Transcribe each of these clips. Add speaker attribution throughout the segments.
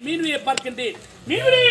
Speaker 1: மீன்வியை பார்க்கின்றேன். மீன்விழி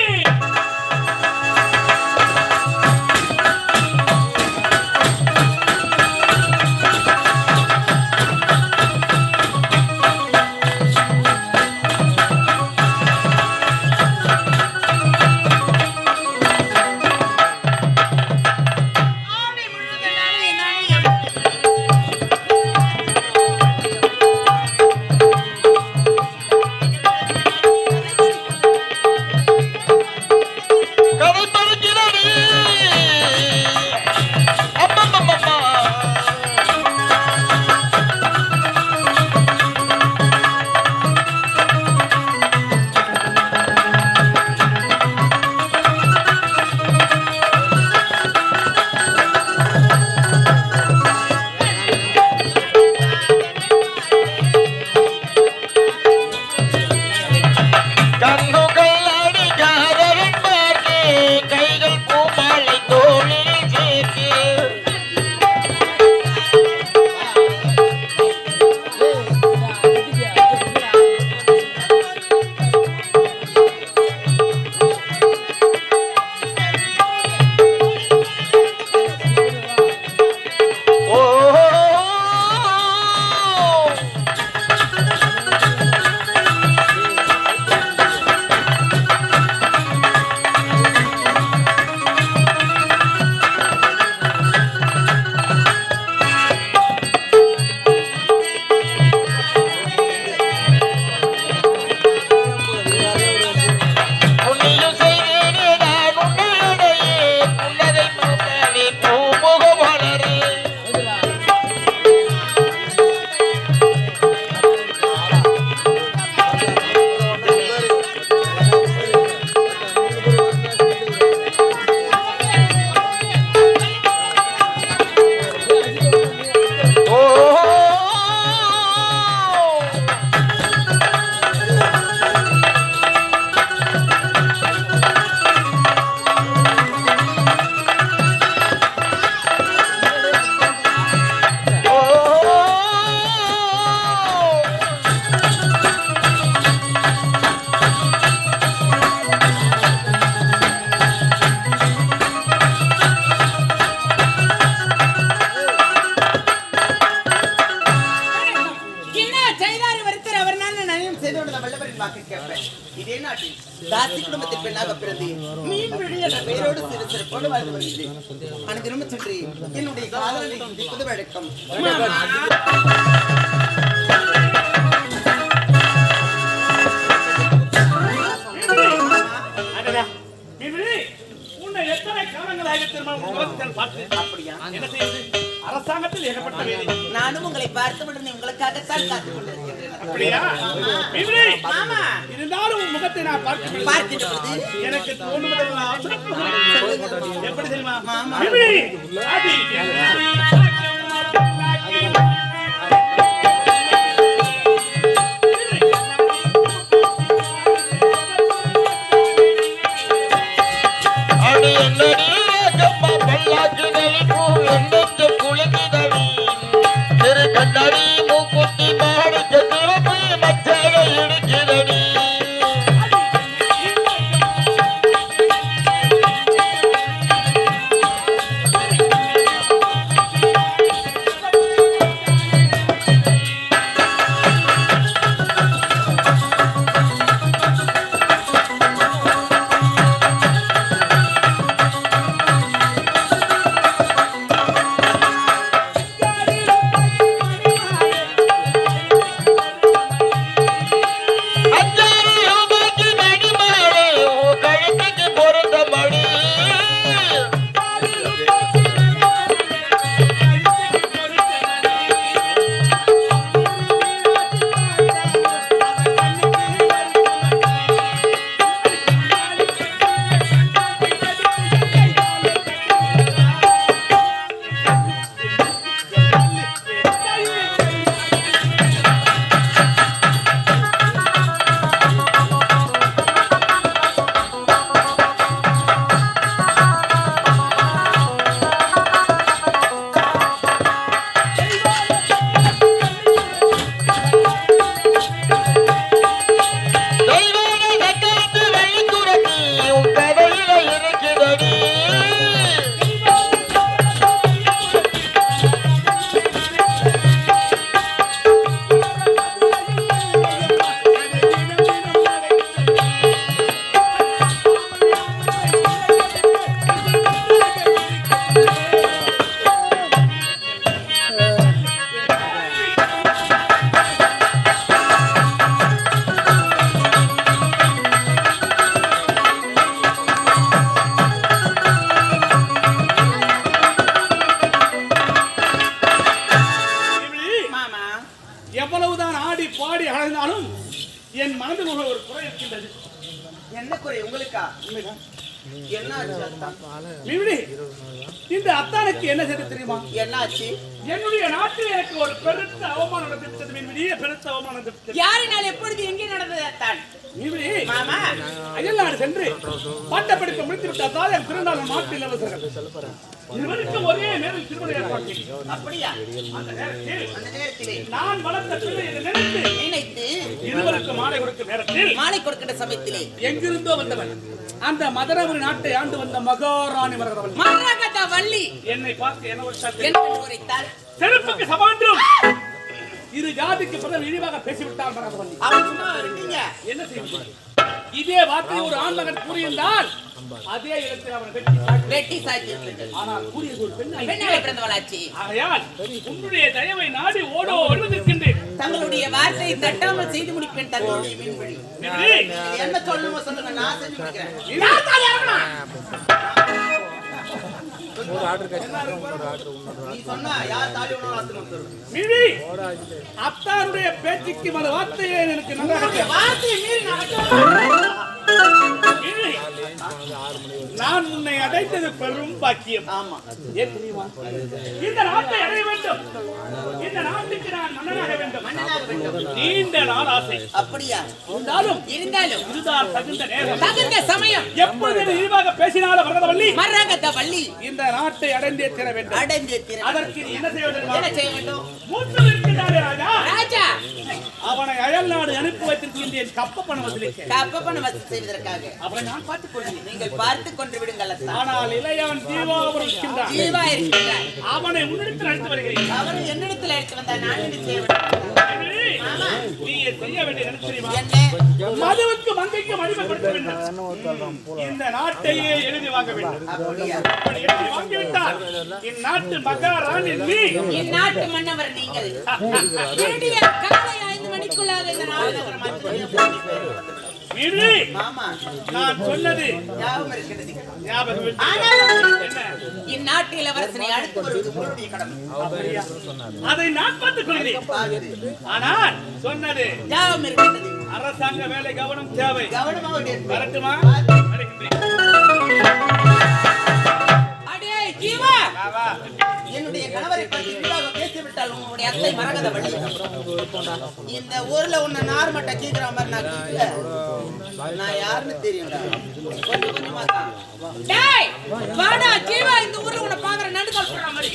Speaker 2: தாசி குடும்பத்தில் பெண்ணாக பிறந்து மீன்விழி என்ற பெயரோடு சிறு சிறப்போடு வாழ்ந்து வருகிறேன். அனுதினம் சென்று என்னுடைய காதலை சந்திப்பது வழக்கம்.
Speaker 1: அரசாங்கத்தில் ஏகப்பட்ட வேலை.
Speaker 2: நானும் உங்களை பார்த்தவுடனே உங்களுக்காகத்தான் காத்துக் கொண்டிருக்கிறேன்.
Speaker 1: அப்படியா? மாமா, இருந்தாலும் உன் முகத்தை நான் பார்க்கிறது எனக்கு தோணுவதெல்லாம் எப்படி தெரியுமா? மாமா
Speaker 2: என்ன குறை உங்களுக்கா? என்ன ஆச்சு அத்தா?
Speaker 1: மிமிடி, இந்த அத்தானுக்கு என்ன செய்து தெரியுமா?
Speaker 2: என்ன ஆச்சு?
Speaker 1: என்னுடைய நாட்டில் எனக்கு ஒரு பெருத்த அவமானம் நடந்துவிட்டது மிமிடி, பெருத்த அவமானம் நடந்துவிட்டது.
Speaker 2: யாரினால் எப்பொழுது எங்கே நடந்தது அத்தான்?
Speaker 1: மிமிடி,
Speaker 2: மாமா
Speaker 1: அயல்நாடு சென்று பட்ட படிப்பை முடித்து விட்ட தாயம் திருநாள் நாட்டில் இளவரசர்கள் இருவருக்கும் ஒரே நேரில் திருமணம் ஏற்பாடு.
Speaker 2: அப்படியா?
Speaker 1: அந்த
Speaker 2: நேரத்திலே
Speaker 1: நான் வளர்த்த பிள்ளை என்று
Speaker 2: நினைத்து
Speaker 1: இருவருக்கு மாலை கொடுக்கும் நேரத்தில்
Speaker 2: மாலை கொடுக்கிற சமயத்திலே
Speaker 1: எங்கிருந்தோ வந்தவன் அந்த மதுரபுரி நாட்டை ஆண்டு வந்த மகாராணி
Speaker 2: மரகதவல்லி
Speaker 1: என்னை பார்த்து என்ன
Speaker 2: என்ன உரைத்தார்?
Speaker 1: செருப்புக்கு சமாண்டும் இரு ஜாதிக்கு பிறகு இழிவாக பேசிவிட்டார் மரகதவல்லி.
Speaker 2: அவன் சும்மா இருக்கீங்க.
Speaker 1: என்ன செய்வது? இதே வார்த்தை ஒரு ஆண்மகன் கூறியிருந்தால் அதே இடத்தில் அவன்
Speaker 2: வெட்டி சாய்த்து.
Speaker 1: ஆனால் கூறியது ஒரு
Speaker 2: பெண்ணாக பிறந்தவளாச்சு.
Speaker 1: ஆகையால் உன்னுடைய தயவை நாடி ஓடோ நிற்கின்றேன்.
Speaker 2: தங்களுடைய வார்த்தையை தட்டாமல் செய்து முடிப்பேன். தங்களுடைய மீன்வழி என்ன சொல்லணுமோ சொல்லுங்க, நான் செஞ்சு முடிக்கிறேன்.
Speaker 1: அத்தாருடைய பேச்சுக்கு மன வார்த்தையே எனக்கு நான் உன்னை அடைந்தது பெரும் பாக்கியம்.
Speaker 2: ஆமா,
Speaker 1: ஏன் தெரியுமா? இந்த நாட்டை அடைய வேண்டும், இந்த நாட்டுக்கு நான் மன்னனாக வேண்டும், நீண்ட நாள் ஆசை.
Speaker 2: அப்படியா?
Speaker 1: இருந்தாலும் இதுதான் தகுந்த நேரம்,
Speaker 2: தகுந்த சமயம்.
Speaker 1: எப்பொழுது இழிவாக பேசினாலும்
Speaker 2: மரகதவல்லி
Speaker 1: இந்த நாட்டை அடைந்தே தீர வேண்டும். அதற்கு நீ என்ன செய்ய வேண்டும்? மூன்று இருக்கிறாரே ராஜா, அவனை அயல் நாடு அனுப்பி வைத்திருக்கின்றேன் கப்ப பணம் வசூலிக்க
Speaker 2: செய்வதற்காக.
Speaker 1: அவனை நான் பார்த்துக் கொள்கிறேன்,
Speaker 2: நீங்கள் பார்த்து கொண்டு விடுங்கள்.
Speaker 1: ஆனால் இளையவன் ஜீவாவும் இருக்கின்றான். அவனை உன்னிடத்தில் அழைத்து வருகிறேன்.
Speaker 2: அவனை என்னிடத்தில் அழைத்து வந்தால் நான் என்ன செய்ய வேண்டும்?
Speaker 1: நீ செய்ய வேண்டிய நினைச்சிருமா?
Speaker 2: என்ன?
Speaker 1: மதுவுக்கு மங்கைக்கு மதிப்பு கொடுக்க வேண்டும், இந்த நாட்டையே எழுதி வாங்க வேண்டும். அப்படி எழுதி வாங்கிவிட்டால் இந்நாட்டு மகாராணி நீ,
Speaker 2: இந்நாட்டு மன்னவர் நீங்கள். காலை 5 மணிக்குள்ளாக இந்த நாடு
Speaker 1: நான் சொன்னது
Speaker 2: இந்நாட்டு இளவரசனை அடுத்து வருவது உங்களுடைய கடமை.
Speaker 1: அதை நான் பார்த்துக் கொள்கிறேன். ஆனால் சொன்னது
Speaker 2: ஞாபகம் இருக்கிறது.
Speaker 1: அரசாங்க வேலை கவனம் தேவை.
Speaker 2: கவனமாக
Speaker 1: வரட்டுமா?
Speaker 2: அடே ஜீவா, என்னுடைய கணவரை பற்றி பேசிவிட்டால் உங்களுடைய அத்தை மரகதவல்லி இந்த ஊர்ல உன்னை நார்மட்ட கேக்குற மாதிரி நான் யாருன்னு தெரியும்டா. கொஞ்சம் கொஞ்சமா தான். டேய் வாடா ஜீவா, இந்த ஊர்ல உன்னை பாக்குற நடுக்கால் போடுற மாதிரி.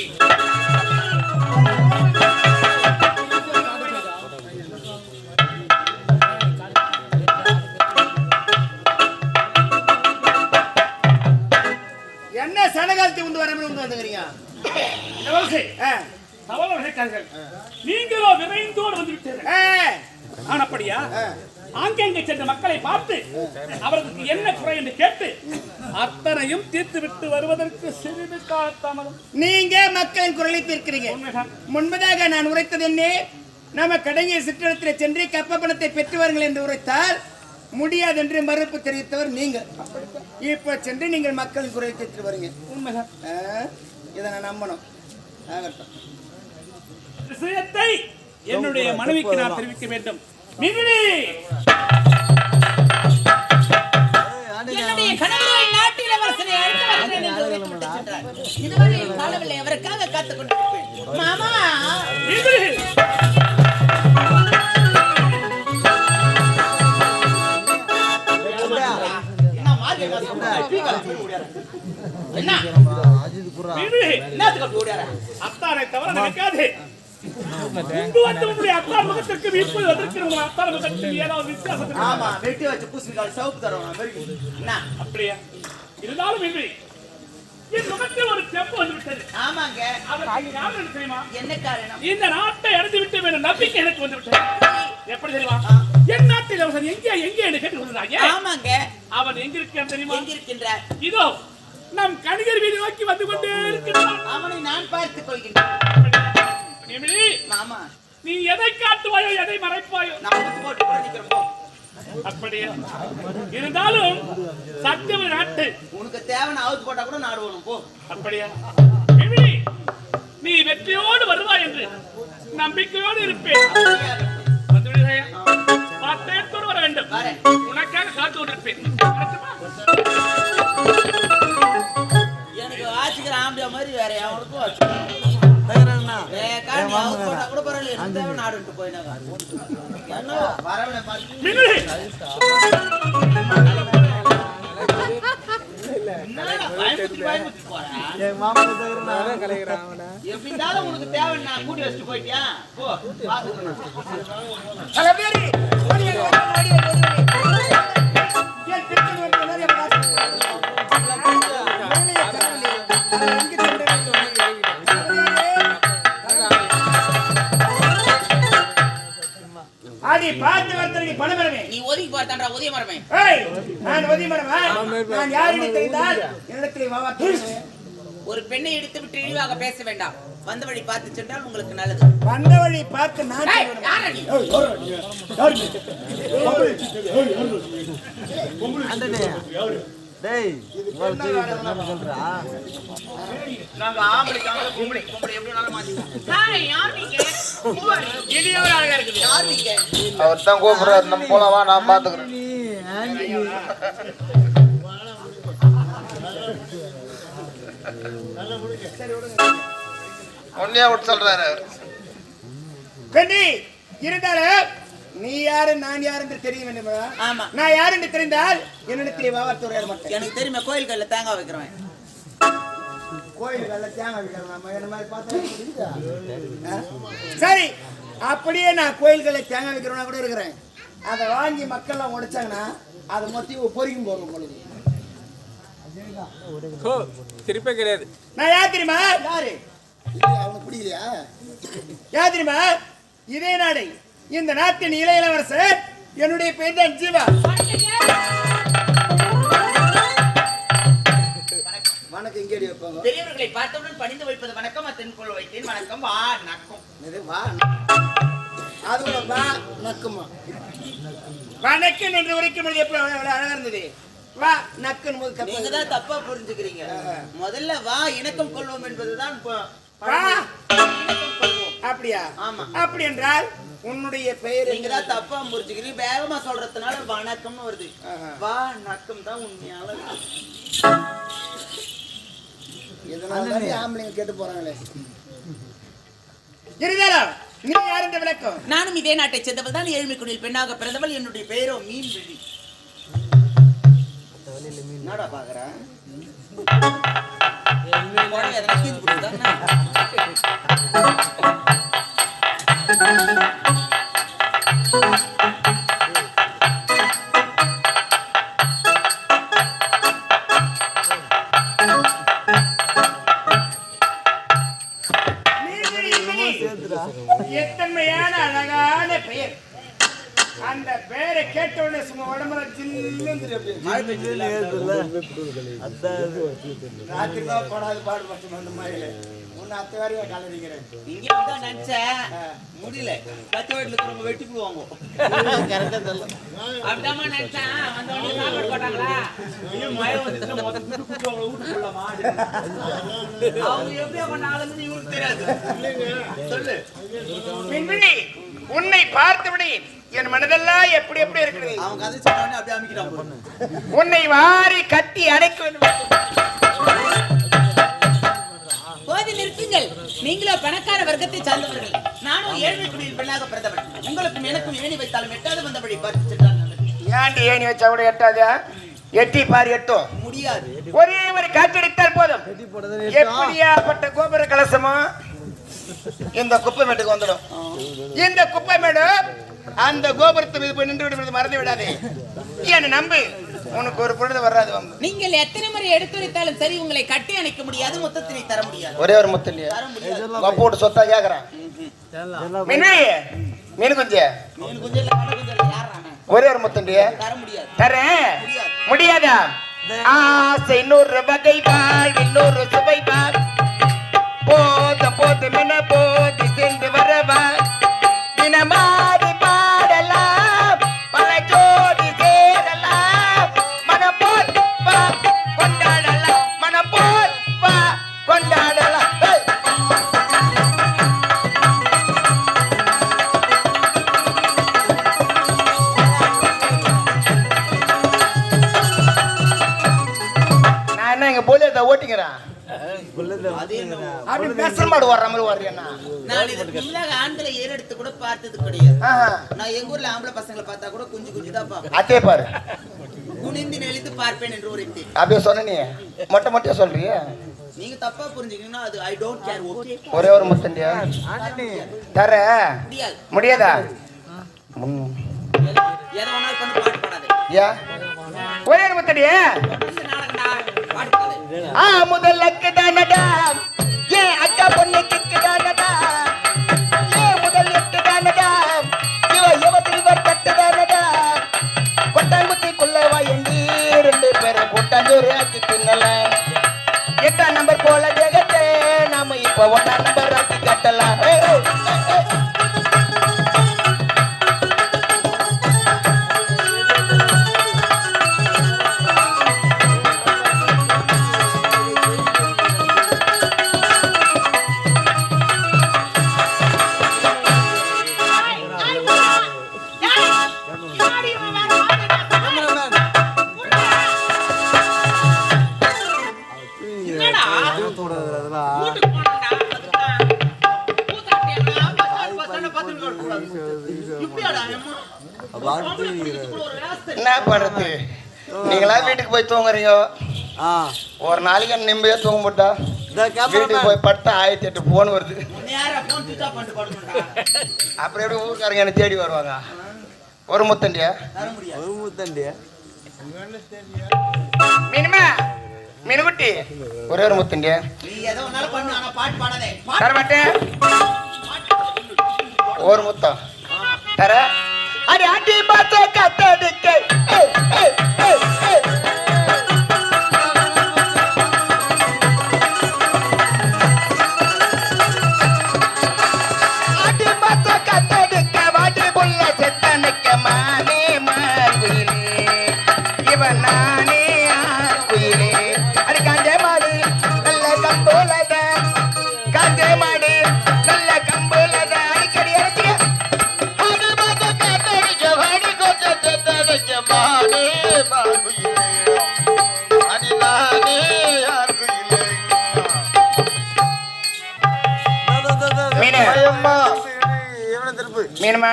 Speaker 3: என்ன சனகாலத்தை உண்டு வரமே உண்டு வந்துக்கிறீங்க?
Speaker 1: நீங்களோ விரைந்தோடு வந்து விட்டீர்கள். ஆனப்படியா ஆங்கெங்கே சென்ற மக்களை பார்த்து அவர்களுக்கு என்ன குறை என்று கேட்டு அத்தனையும் தீர்த்து விட்டு வருவதற்கு சிறிது காலத்தாமதம்.
Speaker 3: நீங்க மக்களின் குரலை தீர்க்கிறீங்க. முன்பதாக நான் உரைத்தது என்ன? நம்ம கடங்கிய சிற்றிடத்தில் சென்று கப்ப பணத்தை பெற்று வாருங்கள் என்று உரைத்தால் முடியாது என்று மறுப்பு தெரிவித்தவர் நீங்க. இப்ப சென்று நீங்கள் மக்களின் குரலை தீர்த்து வரீங்க.
Speaker 1: உண்மைதான்,
Speaker 3: இதை நான் நம்பணும்.
Speaker 1: விஷயத்தை என்னுடைய மனைவிக்கு நான் தெரிவிக்க வேண்டும். மிகிரி,
Speaker 2: என்னுடைய கணவரை நாட்டில் இளவரசனை அழைத்து வருகிறேன் என்று உரைத்துவிட்டு சென்றார். இதுவரை காலவில்லை, அவருக்காக காத்துக் கொண்டிருப்பேன். மாமா
Speaker 1: மிகிரி, அத்தானை தவிர நினைக்காதே. அத்தான் முகத்திற்கு இப்போது வந்திருக்கிற அத்தான் முகத்திற்கு ஏதாவது வித்தியாசம்?
Speaker 2: ஆமா, வெட்டி வச்சு பூசிக்கால் சவுப்பு தருவாங்க.
Speaker 1: அப்படியா? இருந்தாலும் மிகிரி, என் முகத்தில் ஒரு செப்பு வந்து விட்டது.
Speaker 2: ஆமாங்க,
Speaker 1: அதற்கு தெரியுமா?
Speaker 2: என்ன காரணம்?
Speaker 1: இந்த நாட்டை அடைந்து விட்டு என்ற நம்பிக்கை எனக்கு வந்து விட்டது. எப்படி தெரியுமா? என் நாட்டில் அவன் எங்கே எங்கே என்று கேட்டு கொண்டிருந்தாங்க.
Speaker 2: ஆமாங்க,
Speaker 1: அவன் எங்க இருக்கிறான் தெரியுமா?
Speaker 2: எங்க இருக்கின்றார்?
Speaker 1: இதோ நம் கணிகர் வீடு நோக்கி வந்து கொண்டே இருக்கிறான்.
Speaker 2: அவனை நான் பார்த்துக் கொள்கின்றேன். மாமா,
Speaker 1: நீ எதை காட்டுவாயோ எதை மறைப்பாயோ
Speaker 2: நான் போட்டு நிக்கிறோம்.
Speaker 1: அப்படியே இருந்தாலும் சத்தியம் நாட்டு
Speaker 2: உனக்கு தேவையான அவுத்து போட்டா கூட நாடுவோம் போ.
Speaker 1: அப்படியா? நீ வெற்றியோடு வருவாய் என்று நம்பிக்கையோடு இருப்பேன். 10 வர வேண்டும்.
Speaker 2: வரேன்.
Speaker 1: உனக்காக காத்து கொண்டிருப்பேன்.
Speaker 2: எனக்கு வாசிக்கிற ஆம்பியா மாதிரி வேற எவனுக்கும் கூட பரவாயில்ல. நாடு போயினாங்க என்ன வரவனை பார்த்து
Speaker 1: மின்னி
Speaker 2: எப்படினாலும் உனக்கு தேவை நான் கூட்டி வச்சுட்டு போயிட்டியா போ பாத்துக்கணும்.
Speaker 3: ஆதி பார்த்து வரதற்கு பணம் வரவே.
Speaker 2: நீ ஒதுக்கி பார்த்தாண்டா உதய மரமே.
Speaker 3: ஏய் நான் ஒதுக்கி மரமா? நான் யாரை தெரிந்தால் என்னிடத்தில் வாவா பேசுவே.
Speaker 2: ஒரு பெண்ணை எடுத்து விட்டு இழிவாக பேச வேண்டாம். வந்த வழி பார்த்து சென்றால் உங்களுக்கு நல்லது.
Speaker 3: வந்த வழி பார்த்து நான்
Speaker 2: யாரா நீ?
Speaker 4: டேய் சொல்றா
Speaker 2: நாங்க ஆம்பளைக்காக பொம்பளை எப்படினாலும் மாத்திக்கலாம். யார் நீங்க?
Speaker 1: இடியவர் அழகா இருக்குது.
Speaker 2: யார் நீங்க?
Speaker 5: அவர் தான் கூப்பிடுறாரு. நம்ம போலாம் வா, நான் பாத்துக்கிறேன். ஒன்னே விட்டு சொல்றாரு.
Speaker 3: பெண்ணி இருந்தாலும் நீ யாரு நான் யாரு என்று தெரிய வேண்டும்.
Speaker 2: ஆமா.
Speaker 3: நான் யாரு என்று தெரிந்தால் என்னிடத்தில் வாவா துறைய மாட்டேன்.
Speaker 2: எனக்கு தெரியுமே கோயில்கள்ல தேங்காய் வைக்கிறேன்.
Speaker 3: கோயில்கள்ல தேங்காய் வைக்கிறேன். என்ன மாதிரி பார்த்தா சரி, அப்படியே நான் கோயில்களில் தேங்காய் வைக்கிறவனா கூட இருக்கிறேன். அதை வாங்கி மக்கள்லாம் உடைச்சாங்கன்னா அதை மொத்தம் பொறிக்கும் போறோம் பொழுது
Speaker 4: திருப்பே கிடையாது.
Speaker 3: நான் யார் தெரியுமா?
Speaker 5: யாரு அவனுக்கு பிடிக்கலையா?
Speaker 3: யார் தெரியுமா? இதே நாடு இந்த நாட்டின் இளைய இளவரசர். என்னுடைய பெயர் தான் ஜீவா.
Speaker 5: வணக்கம் இங்கே வைப்பாங்க.
Speaker 2: பெரியவர்களை பார்த்தவுடன் பணிந்து வைப்பது வணக்கம். தென்கொள் வைத்தேன் வணக்கம். வா நக்கம்.
Speaker 5: வா அதுல வா நக்குமா.
Speaker 3: வணக்கம் என்று உரைக்கும் பொழுது எப்படி அழகா இருந்தது. வா நக்கன் போது
Speaker 2: நீங்க தான் தப்பா புரிஞ்சுக்கிறீங்க. முதல்ல வா இணக்கம் கொள்வோம் என்பதுதான்
Speaker 3: வா
Speaker 2: இணக்கம் கொள்வோம்.
Speaker 3: அப்படியா?
Speaker 2: ஆமா.
Speaker 3: அப்படி என்றால் உன்னுடைய பெயர்
Speaker 2: நீங்க தான் தப்பா புரிஞ்சுக்கிறீங்க. வேகமா சொல்றதுனால வணக்கம்னு வருது. வா நக்கம் தான் உண்மையால
Speaker 5: எதனால ஆம்பளைங்க கேட்டு போறாங்களே.
Speaker 3: இருந்தாலும் நீ யார் என்ற விளக்கம்.
Speaker 2: நானும் இதே நாட்டை சேர்ந்தவள் தான். ஏழ்மைக்குடியில் பெண்ணாக பிறந்தவள். என்னுடைய பெயரோ மீன் விழி. என்னடா பாக்குறேன்?
Speaker 3: எத்தன்மையான அழகான பெயர். அந்த பெயரை கேட்டவுடனே சும்மா உடம்புல ராத்திரி தான் போடாது பாடு மட்டும் அந்த மாதிரி ஒன்னு அத்தை வரையா கலரிக்கிறேன்.
Speaker 2: இங்க தான் நினைச்சேன் முடியல. கத்தி வீட்டுல இருக்கிறவங்க வெட்டி போடுவாங்க. அப்படிதாம்மா நினைச்சேன். வந்தவங்க சாப்பாடு போட்டாங்களா மயம் வந்து அவங்க எப்படியா பண்ணாலும் இவருக்கு தெரியாது. சொல்லு
Speaker 3: மின்மினி, உன்னை பார்த்தபடி என் மனதெல்லாம் எப்படி எப்படி இருக்கிறது.
Speaker 2: அவங்க கதை சொன்ன அப்படியே அமைக்கிறான்.
Speaker 3: உன்னை வாரி கட்டி அடைக்க வேண்டும்.
Speaker 2: போதி நிறுத்துங்கள். நீங்களோ பணக்கார வர்க்கத்தை சார்ந்தவர்கள். நானும் ஏழ்மை குடியில் பெண்ணாக பிறந்தவன். உங்களுக்கும் எனக்கும் ஏணி வைத்தாலும் எட்டாவது வந்தபடி பார்த்து சென்றான்.
Speaker 3: ஏன்டி ஏணி வச்சா கூட எட்டாதா? எட்டி பாரு எட்டும்
Speaker 2: முடியாது.
Speaker 3: ஒரே ஒரு காற்றடித்தால் போதும். எப்படியாப்பட்ட கோபுர கலசமோ இந்த குப்பை மேட்டுக்கு வந்துடும். இந்த குப்பை மேடு அந்த கோபுரத்தை மீது போய் நின்று விடுவது மறந்து விடாதே. என்ன நம்பு, உனக்கு ஒரு பொழுது வராது.
Speaker 2: நீங்கள் எத்தனை முறை எடுத்துரைத்தாலும் சரி உங்களை கட்டி அணைக்க முடியாது. மொத்தத்தினை தர முடியாது.
Speaker 5: ஒரே ஒரு முத்து இல்லையா?
Speaker 2: தர முடியாது.
Speaker 5: போட்டு சொத்தா கேக்குறான்.
Speaker 3: மீன் குஞ்சு
Speaker 2: மீன் குஞ்சு இல்ல கடை குஞ்சு இல்ல யாரா அவன்?
Speaker 3: ஒரே ஒரு முத்துண்டிய
Speaker 2: தர முடியாது.
Speaker 3: தரேன். முடியாதா? ஆசை 100 வகை பால் 100 சுவை பால் போத போத மன போதி சென்று வரவா தினமாதி பாடலாம் பல ஜோடி சேரலாம் மன போல் வா கொண்டாடலாம் மன போல் வா கொண்டாடலாம்.
Speaker 5: என்ன எங்க போலியத்தை ஓட்டிங்கிறான்
Speaker 2: அது என்னவோ.
Speaker 5: அப்படி பேசுற மாடு வர்ற மாதிரி வர்றியண்ணா
Speaker 2: நான் இதுக்கு முன்னாக ஆண்களை ஏறெடுத்து கூட பார்த்தது கிடையாது. நான் எங்க ஊர்ல ஆம்பளை பசங்களை பார்த்தா கூட குஞ்சு தான் பார்ப்பேன்.
Speaker 5: அதே பாரு
Speaker 2: குனிந்து நெளிந்து பார்ப்பேன் என்று ஒரு இது.
Speaker 5: அப்படியே சொன்ன நீ மொட்டையா சொல்றிய
Speaker 2: நீங்க தப்பா புரிஞ்சுக்கீங்கன்னா அது ஐ டோன்ட் கேர். ஓகே
Speaker 5: ஒரே ஒரு முத்தண்டியா தர
Speaker 2: முடியாது.
Speaker 5: முடியாதா
Speaker 2: எதை வேணாலும் பண்ணி பாட்டு பாடாதே.
Speaker 5: யா ஒரே ஒரு முத்தண்டியா
Speaker 2: இந்த நாடகம்டா பாட்டு பாடு.
Speaker 5: முதல்ல கிடானடா ஏ அக்கா பொண்ணுக்கு கிடானடா ஏ முதல்ல கிடானடா இவ திருவர் கட்டுதானடா கொட்டாங்குத்திக்குள்ள வாயண்டி 2 பேரை கொட்டாஞ்சோறு ஆக்கி தின்னலாம் 8ஆம் நம்பர் போல ஜெகத்தே நாம இப்ப 1ஆம் நம்பர் ஆக்கி கட்டலாம் என்ன பண்றது நீங்களா வீட்டுக்கு போய் தூங்குறீங்க ஒரு நாளைக்கு நிம்மதியா தூங்க மாட்டா வீட்டுக்கு போய் பட்டா 1008 போன் வருது அப்புறம் எப்படி ஊருக்காரங்க என்ன தேடி வருவாங்க ஒரு முத்தண்டியா மீனுமா மீனுக்குட்டி ஒரே ஒரு முத்தண்டியா
Speaker 2: நீ எதை வேணாலும் பண்ணு ஆனா பாட்டு பாடாதே.
Speaker 5: தர மாட்டேன் ஒரு முத்தம் தர அடி அடி பாத்த கத்தடிக்க அடி பாத்த கத்தடிக்க வாடி புள்ள செத்தனுக்க மானே மாகுயிலே இவன் நானே ஆகுயிலே அடி காஞ்சே மாடி நல்ல கம்போலத காஞ்சே மாடி நல்ல கம்போலத அடிக்கடி அடிக்க அடி பாத்த கத்தடிக்க வாடி கொத்த செத்தனுக்க மானே மாகுயிலே அடி நானே ஆகுயிலே மீனம்மா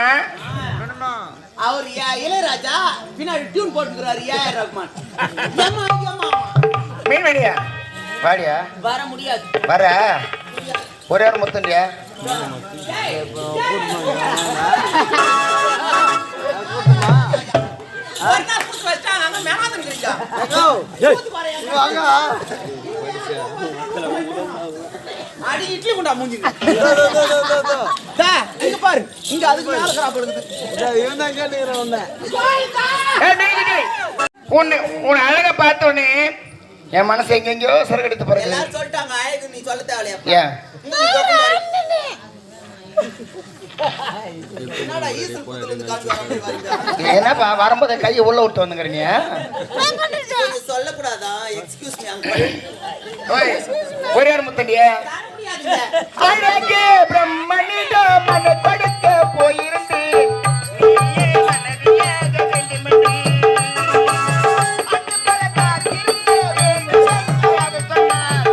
Speaker 2: அவர் இளையராஜா பின்னாடி டியூன் போட்டுக்கிறாரு ஏஆர் ரஹ்மான். ஏம்மா, ஏம்மா.
Speaker 5: மீன் வேடியா வாடியா
Speaker 2: வர முடியாது.
Speaker 5: வர ஒரே ஒரு முத்தண்டியா
Speaker 2: டேய், ஒரு நாள் புடிச்சு வச்சாங்க, அங்க மேலாதன் கிரியா. கூத்து பாறையா. அடி இட்லி குண்டா மூஞ்சிங்க. டா, இங்க பாரு. இங்க அதுக்கு மேல கிராப் இருக்குது.
Speaker 5: உன்னை அழகா பார்த்தோன்னே என் மனசு எங்கெங்கயோ சரக்கடித்து போறது
Speaker 2: எல்லாரும் சொல்லிட்டாங்க ஆயுது நீ சொல்ல தேவையா?
Speaker 5: ஏன்
Speaker 2: என்னடா ஈசல் குத்துல இருந்து காசு வர மாதிரி வரீங்க?
Speaker 5: என்னப்பா வரும்போது கையை உள்ள விட்டு வந்துங்கிறீங்க
Speaker 2: நீங்க சொல்லக்கூடாதா? Excuse me uncle.
Speaker 5: ஒரே ஒரு முத்தண்டியா
Speaker 2: தர முடியாதுங்க.
Speaker 5: அழகே பிரம்மனிடம் மன கொடுக்க போயிருந்தேன் நீயே மனதியாக வேண்டுமென்றே. அது பல காத்திருந்த வேண்டும் என்று சொன்னார்.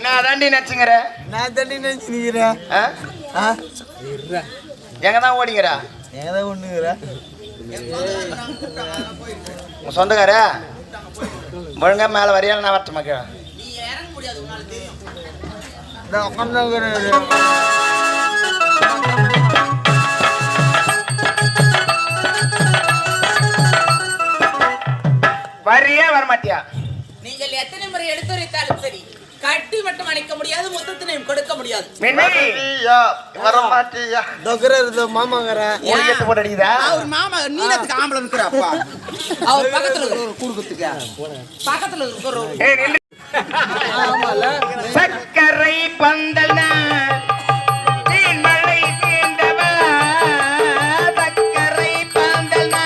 Speaker 5: நான் தாண்டி நினைச்சுங்கிற
Speaker 4: நான் தண்ணி நினைச்சு நிக்கிறேன்
Speaker 5: எங்கதான் ஓடிங்கிறா
Speaker 4: ஏதாவது ஒண்ணுங்கிற
Speaker 5: உன் சொந்தக்கார ஒழுங்கா மேல வரையால நான் வரட்டுமா கேள
Speaker 2: நீ இறங்க முடியாது, உன்னால தெரியும்.
Speaker 4: நான் உட்காந்து
Speaker 5: வரியா வரமாட்டியா
Speaker 2: நீங்கள் எத்தனை முறை எடுத்துரைத்தாலும் சரி, கட்டி மட்டும் அணைக்க முடியாது, மொத்தத்தினையும் கொடுக்க முடியாது.
Speaker 5: வரமாட்டியா
Speaker 4: மாமாங்கிற
Speaker 5: உனக்கு எட்டு போட்டு அடிக்குதா
Speaker 2: அவர் மாமா நீளத்துக்கு ஆம்பளை இருக்கிறப்பா அவர் பக்கத்துல இருக்கிற ஒரு குடுக்கத்துக்கு பக்கத்துல இருக்கிற ஒரு
Speaker 5: ஏய், நில்லு. சக்கரை பந்தல்னா மழை தீண்டவா சக்கரை பந்தல்னா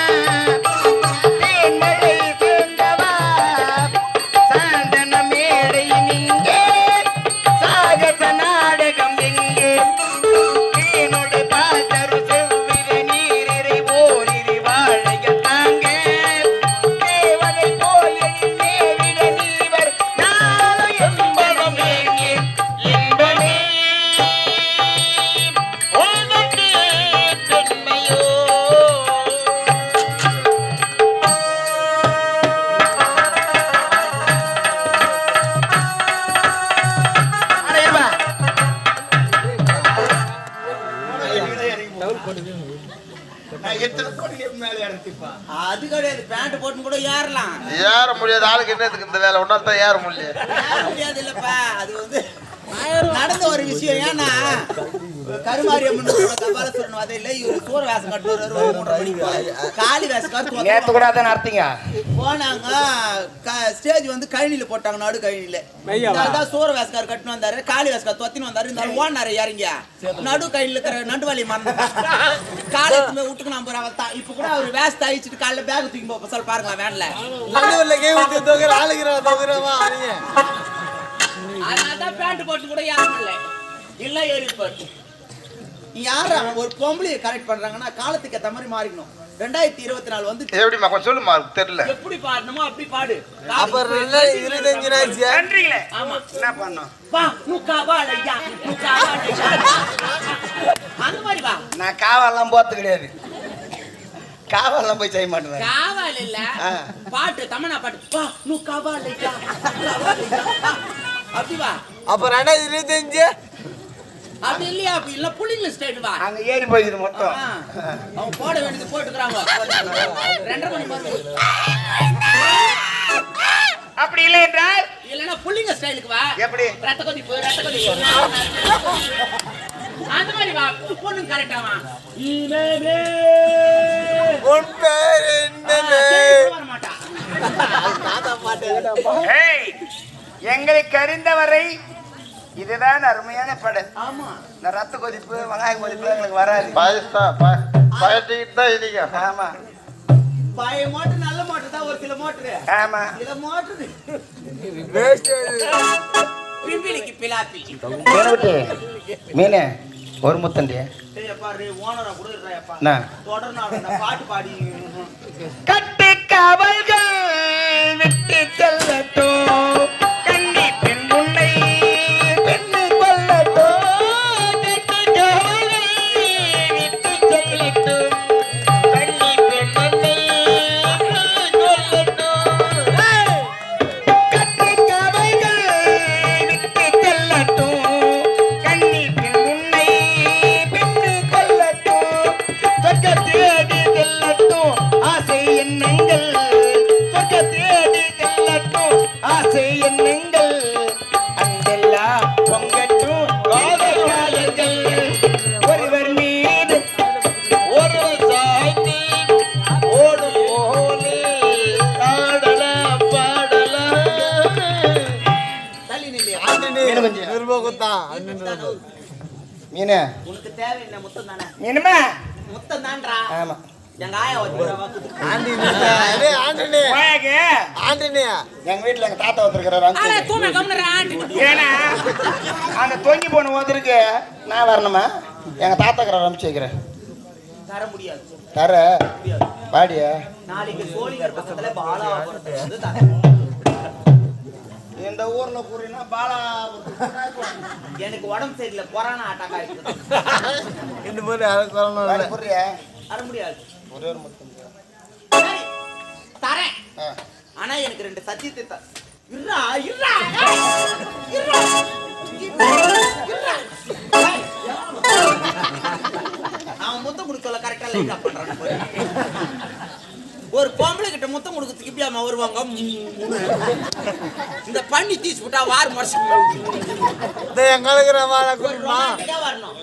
Speaker 5: மழை தீண்டவா சாந்தன மேடை நிங்கே சாகச நாடகம் எங்கே தேனோடு பாத்தரு செவ்விர நீரிரை ஓ
Speaker 3: நான் எத்தனை கோடி மேல எடுத்துப்பா
Speaker 2: அது கிடையாது, பேண்ட் போட்டு கூட ஏறலாம்.
Speaker 4: ஏற முடியாது ஆளுக்கு என்னதுக்கு இந்த வேலை ஒன்னால தான் ஏற முடியல.
Speaker 2: ஏற முடியாது இல்லப்பா, அது வந்து நடந்த ஒரு விஷயம். ஏன்னா கருமாரி அம்மன் கபாலீஸ்வரன் அதை இல்லை, இவரு சூர வேஷம் கட்டுவாரு, காளி வேஷம்
Speaker 3: நேத்து கூட அதான் நடத்தீங்க.
Speaker 2: போனாங்க. ஸ்டேஜ் வந்து கழனியில போட்டாங்க, நடு கழனியில. சூர வேஷக்கார் கட்டுன்னு வந்தாரு, காளி வேஷக்கார் தொத்தின்னு வந்தாரு. இந்த ஓடினாரு இறங்க நடு கழனில இருக்கிற நடுவாளி மறந்து காலத்துமே விட்டுக்கு நான் போறேன். இப்ப கூட அவர் வேஷத்தை அழிச்சிட்டு காலைல பேக் தூக்கி போக சொல்ல பாருங்களா வேன்ல. அதனாலதான் பேண்ட் போட்டு கூட யாரும் இல்லை, இல்ல ஏறிப்பாரு. யாரு ஒரு பொம்பளையை கரெக்ட் பண்றாங்கன்னா காலத்துக்கு ஏத்த மாதிரி மாறிக்கணும். 2024 வந்து
Speaker 4: எப்படிமா கொஞ்சம் சொல்லுமா தெரியல.
Speaker 2: எப்படி பாடணுமோ அப்படி பாடு.
Speaker 4: அப்புறம் 25
Speaker 3: நன்றிங்களே.
Speaker 2: ஆமா,
Speaker 3: என்ன பண்ணோம்?
Speaker 2: வா நுக்கா வாழையா நுக்கா வாழையா அந்த மாதிரி வா.
Speaker 3: நான் காவெல்லாம் போறது கிடையாது, காவெல்லாம் போய் செய்ய மாட்டேன்.
Speaker 2: காவால் இல்ல பாட்டு, தமிழா பாட்டு. வா நுக்கா வாழையா அப்படி வா.
Speaker 4: அப்புறம் 25
Speaker 2: அப்படி இல்லையா, அப்படி இல்ல புள்ளிங்க ஸ்டைல் வா.
Speaker 3: அங்க ஏறி போயிடுது மொத்தம்.
Speaker 2: அவங்க போட வேண்டியது போட்டுக்கிறாங்க. 2:30 மணி மாதிரி
Speaker 3: அப்படி இல்லை என்றால்
Speaker 2: இல்லன்னா புள்ளிங்க ஸ்டைலுக்கு வா.
Speaker 3: எப்படி?
Speaker 2: ரத்த கொதிப்பு ரத்த கொதிப்பு அந்த மாதிரி வா. பொண்ணு கரெக்டா வா.
Speaker 4: உன் பேர் என்ன?
Speaker 2: வர மாட்டா.
Speaker 3: ஏய், எங்களுக்கு அறிந்தவரை இதுதான் அருமையான படம்.
Speaker 2: ஆமா,
Speaker 3: இந்த ரத்த கொதிப்பு வெங்காய கொதிப்பு எங்களுக்கு வராது.
Speaker 4: பயட்டிக்கிட்டு தான் இருக்கீங்க.
Speaker 3: ஆமா
Speaker 2: பழைய மோட்டர் நல்ல மோட்டர் தான், ஒரு சில மோட்டரு.
Speaker 3: ஆமா
Speaker 2: சில மோட்டரு பிம்பிலிக்கு பிலாப்பி.
Speaker 3: மீனே ஒரு முத்தண்டிய
Speaker 2: பாரு ஓனரா கூட இருக்காயப்பா.
Speaker 3: என்ன
Speaker 2: தொடர்ந்து பாட்டு பாடி
Speaker 3: கட்டி காவல்கள் விட்டு செல்லட்டும், கண்ணி பெண் உன்னை பெண்ணு கொல்லட்டும், கட்டி காவல்கள் விட்டு செல்லட்டும், கண்ணி பெண் உன்னை கொல்லட்டும், கட்டி காவல்கள் விட்டு செல்லட்டும், கண்ணி பெண் உன்னை பெண்ணு கொல்லட்டும், சொர்க்க தேடி செல்லட்டும் ஆசை எண்ணங்கள், சொர்க்க தேடி செல்லட்டும் ஆசை எண்ணங்கள், அங்கெல்லாம் பொங்கட்டும் காதல்கள், ஒருவர் மீது ஒருவர் சாய்ந்து ஓடும் போலே ஆடலாம் பாடலாம்.
Speaker 2: தள்ளி நில்லையா.
Speaker 3: மீனே
Speaker 2: உனக்கு தேவை என்ன முத்தம் தானே?
Speaker 3: மீனுமா
Speaker 2: முத்தம் தான்றா.
Speaker 3: ஆமா
Speaker 2: எங்க ஆயா வச்சுக்கிறவா
Speaker 3: எங்க வீட்டுல எங்க தாத்தா ஒருத்தருக்கிறாரு.
Speaker 2: தூண கம்னரா ஆண்டி.
Speaker 3: ஏன்னா அந்த தொங்கி போன ஒருத்தருக்கு நான் வரணுமா? எங்க தாத்தாக்கிற அனுப்பிச்சு வைக்கிறேன்.
Speaker 2: தர முடியாது,
Speaker 3: தர
Speaker 2: முடியாது.
Speaker 3: பாடிய
Speaker 2: நாளைக்கு சோழிங்கர் பக்கத்துல பாலாபுரத்துல வந்து தர.
Speaker 3: இந்த ஊர்ல கூறினா பாலா
Speaker 2: எனக்கு உடம்பு சரியில்லை, கொரோனா அட்டாக் ஆயிடுச்சு.
Speaker 4: இந்த மாதிரி யாரும் சொல்லணும் இல்லை.
Speaker 3: புரிய
Speaker 2: தர முடியாது.
Speaker 3: ஒரே ஒரு மட்டும்
Speaker 2: சரி, தரேன். ஆனா எனக்கு 2 சத்தியத்தை இருடா இருடா இருடா இருடா. அவன் முத்தம் கொடுக்கல கரெக்டா லைட்டா பண்றான். ஒரு பொம்பளை கிட்ட முத்தம் கொடுக்கறதுக்கு இப்படியாம வருவாங்க. இந்த பண்ணி தீச்சு விட்டா வார் மறைச்சு
Speaker 4: எங்களுக்கு
Speaker 2: வரணும்.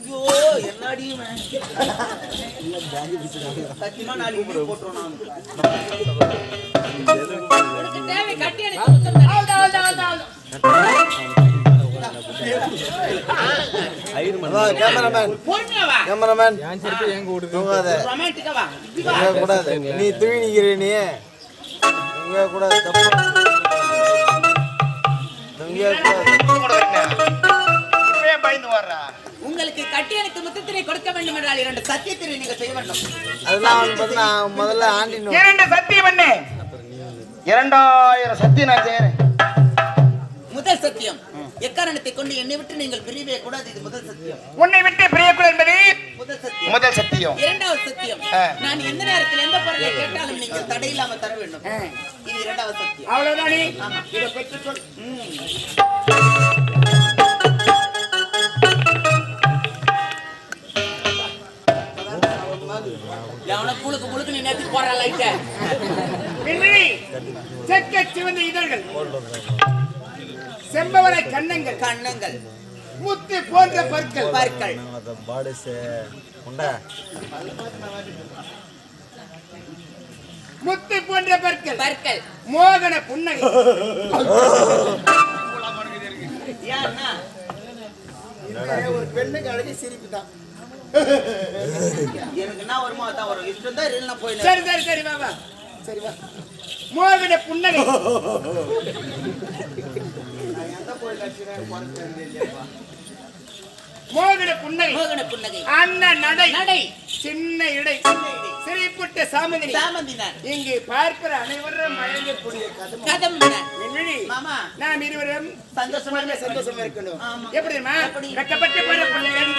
Speaker 2: ஐயோ என்னடி சத்தியமா நாளைக்கு போட்டுருவோம். உனக்கு தேவை கட்டி எனக்கு முத்தம் தரேன்.
Speaker 4: கேமராமேன்
Speaker 2: ரொமான்டிக்கா வா.
Speaker 4: கூடாது, நீ தூவி நிக்கிற, நீ கூடாது,
Speaker 3: பயந்து வர்றா.
Speaker 2: உங்களுக்கு கட்டி எனக்கு முத்தத்தினை கொடுக்க வேண்டும் என்றால் 2 சத்தியத்தினை நீங்க செய்ய வேண்டும்.
Speaker 4: அதெல்லாம் முதல்ல ஆண்டினோம்.
Speaker 3: 2 சத்தியம் பண்ணு. 2000 சத்தியம் நான் செய்யறேன்.
Speaker 2: முதல் சத்தியம், எக்காரணத்தை கொண்டு என்னை விட்டு நீங்கள் பிரியவே கூடாது. இது முதல் சத்தியம்.
Speaker 3: உன்னை விட்டு பிரியக்கூடாது என்பது
Speaker 2: முதல் சத்தியம்.
Speaker 3: முதல் சத்தியம்.
Speaker 2: 2வது சத்தியம், நான் எந்த நேரத்தில் எந்த பொருளை கேட்டாலும் நீங்கள் தடையில்லாம தர வேண்டும். இது 2வது சத்தியம்.
Speaker 3: அவ்வளவுதானே?
Speaker 2: ஆமா,
Speaker 3: இதை பெற்றுக்கொள். செம்பவளை கண்ணங்கள்,
Speaker 2: கண்ணங்கள்,
Speaker 3: முத்து போன்ற பற்கள்,
Speaker 2: பற்கள்,
Speaker 3: முத்து போன்ற பற்கள்,
Speaker 2: பற்கள்,
Speaker 3: மோகன புன்னகை.
Speaker 2: ஏன்னா
Speaker 3: ஒரு பெண்ணுக்கு அழகி சிரிப்பு தான்.
Speaker 2: எனக்கு என்ன வருமோ அதான் வரும். இஷ்டம் தான் இல்லைன்னா போயிடு.
Speaker 3: சரி சரி சரி வா வா, சரி வா. மோகன புன்னகை, மோகன புன்னகை,
Speaker 2: மோகன புன்னகை,
Speaker 3: அண்ண நடை,
Speaker 2: நடை,
Speaker 3: சின்ன இடை, சிரிப்புட்ட சாமந்தினி.
Speaker 2: சாமந்தினான்,
Speaker 3: இங்கு பார்க்கிற அனைவரும் மயங்கக்கூடிய
Speaker 2: கதம்பினான்.
Speaker 3: கதம்.
Speaker 2: மாமா
Speaker 3: நாம் இருவரும்
Speaker 2: சந்தோஷமா
Speaker 3: சந்தோஷமா இருக்கணும்.
Speaker 2: ஆமா.
Speaker 3: எப்படி தெரியுமா?
Speaker 2: எப்படி?
Speaker 3: வெட்கப்பட்டு போற பிள்ளைகள்